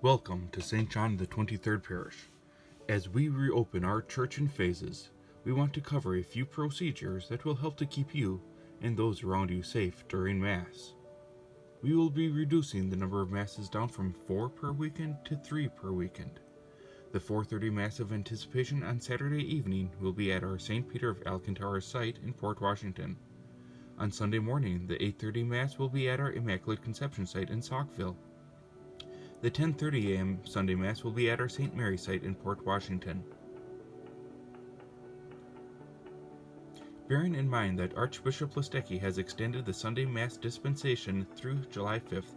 Welcome to St. John the 23rd Parish. As we reopen our church in phases, we want to cover a few procedures that will help to keep you and those around you safe during Mass. We will be reducing the number of Masses down from 4 per weekend to 3 per weekend. The 4:30 Mass of Anticipation on Saturday evening will be at our St. Peter of Alcantara site in Port Washington. On Sunday morning, the 8:30 Mass will be at our Immaculate Conception site in Saukville. The 10:30 a.m. Sunday Mass will be at our St. Mary site in Port Washington. Bearing in mind that Archbishop Listecki has extended the Sunday Mass dispensation through July 5th,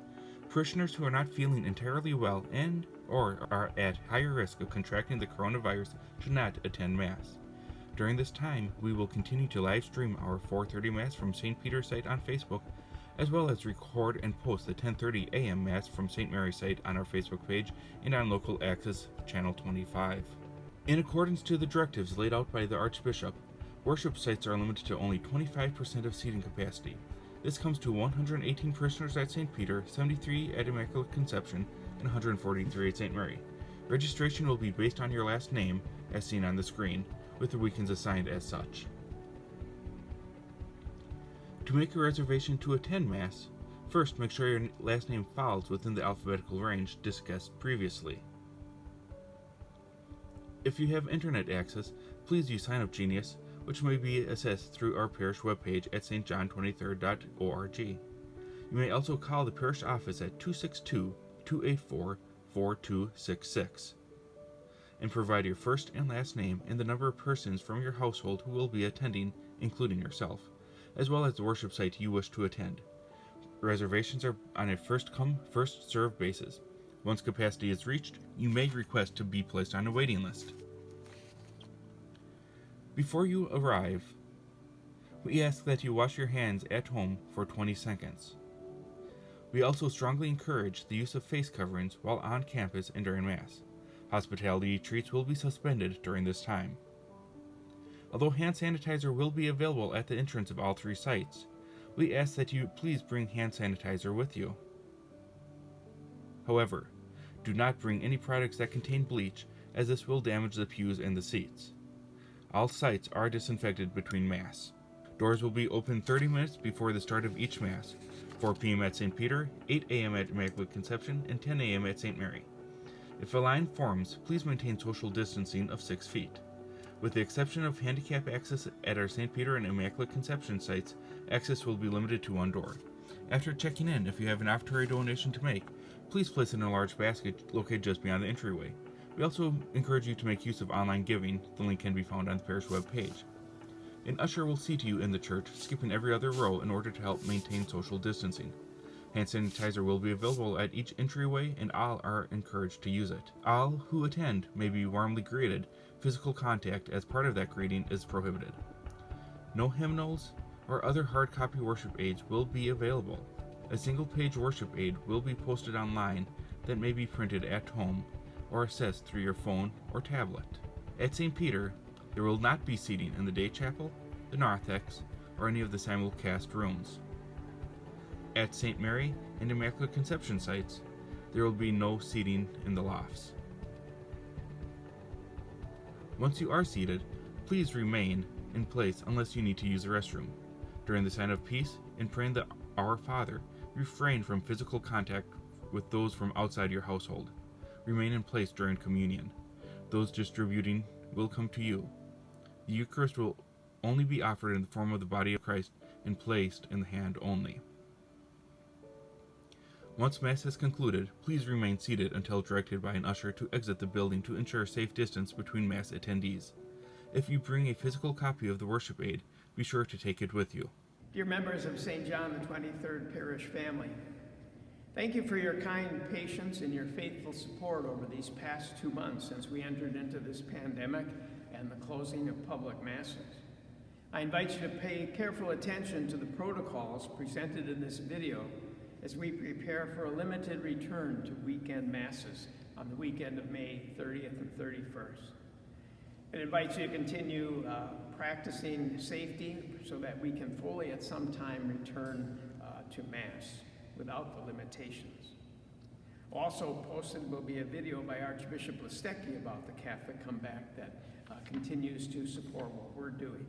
parishioners who are not feeling entirely well and or are at higher risk of contracting the coronavirus should not attend Mass. During this time, we will continue to live stream our 4:30 Mass from St. Peter's site on Facebook, as well as record and post the 10:30 a.m. Mass from St. Mary's site on our Facebook page and on Local Access Channel 25. In accordance to the directives laid out by the Archbishop, worship sites are limited to only 25% of seating capacity. This comes to 118 parishioners at St. Peter, 73 at Immaculate Conception, and 143 at St. Mary. Registration will be based on your last name, as seen on the screen, with the weekends assigned as such. To make a reservation to attend Mass, first make sure your last name falls within the alphabetical range discussed previously. If you have internet access, please use Sign Up Genius, which may be accessed through our parish webpage at stjohn23rd.org. You may also call the parish office at 262-284-4266 and provide your first and last name and the number of persons from your household who will be attending, including yourself, as well as the worship site you wish to attend. Reservations are on a first-come, first-served basis. Once capacity is reached, you may request to be placed on a waiting list. Before you arrive, we ask that you wash your hands at home for 20 seconds. We also strongly encourage the use of face coverings while on campus and during Mass. Hospitality treats will be suspended during this time. Although hand sanitizer will be available at the entrance of all 3 sites, we ask that you please bring hand sanitizer with you. However, do not bring any products that contain bleach, as this will damage the pews and the seats. All sites are disinfected between Mass. Doors will be open 30 minutes before the start of each Mass, 4 p.m. at St. Peter, 8 a.m. at Immaculate Conception, and 10 a.m. at St. Mary. If a line forms, please maintain social distancing of 6 feet. With the exception of handicap access at our St. Peter and Immaculate Conception sites, access will be limited to 1 door. After checking in, if you have an offertory donation to make, please place it in a large basket located just beyond the entryway. We also encourage you to make use of online giving. The link can be found on the parish webpage. An usher will seat you in the church, skipping every other row in order to help maintain social distancing. Hand sanitizer will be available at each entryway, and all are encouraged to use it. All who attend may be warmly greeted. Physical contact as part of that greeting is prohibited. No hymnals or other hard copy worship aids will be available. A single-page worship aid will be posted online that may be printed at home or accessed through your phone or tablet. At St. Peter, there will not be seating in the day chapel, the narthex, or any of the simulcast rooms. At St. Mary and Immaculate Conception sites, there will be no seating in the lofts. Once you are seated, please remain in place unless you need to use the restroom. During the sign of peace and praying the Our Father, refrain from physical contact with those from outside your household. Remain in place during communion. Those distributing will come to you. The Eucharist will only be offered in the form of the body of Christ and placed in the hand only. Once Mass has concluded, please remain seated until directed by an usher to exit the building to ensure a safe distance between Mass attendees. If you bring a physical copy of the worship aid, be sure to take it with you. Dear members of St. John the 23rd Parish family, thank you for your kind patience and your faithful support over these past 2 months since we entered into this pandemic and the closing of public Masses. I invite you to pay careful attention to the protocols presented in this video as we prepare for a limited return to weekend Masses on the weekend of May 30th and 31st. I invite you to continue practicing safety so that we can fully at some time return to Mass without the limitations. Also posted will be a video by Archbishop Listecki about the Catholic Comeback that continues to support what we're doing.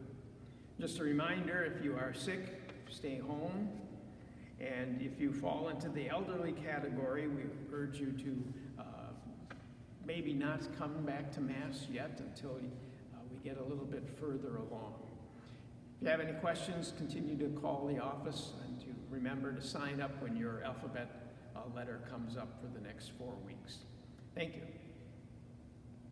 Just a reminder, if you are sick, stay home. And if you fall into the elderly category, we urge you to maybe not come back to Mass yet until we get a little bit further along. If you have any questions, continue to call the office and to remember to sign up when your alphabet letter comes up for the next 4 weeks. Thank you.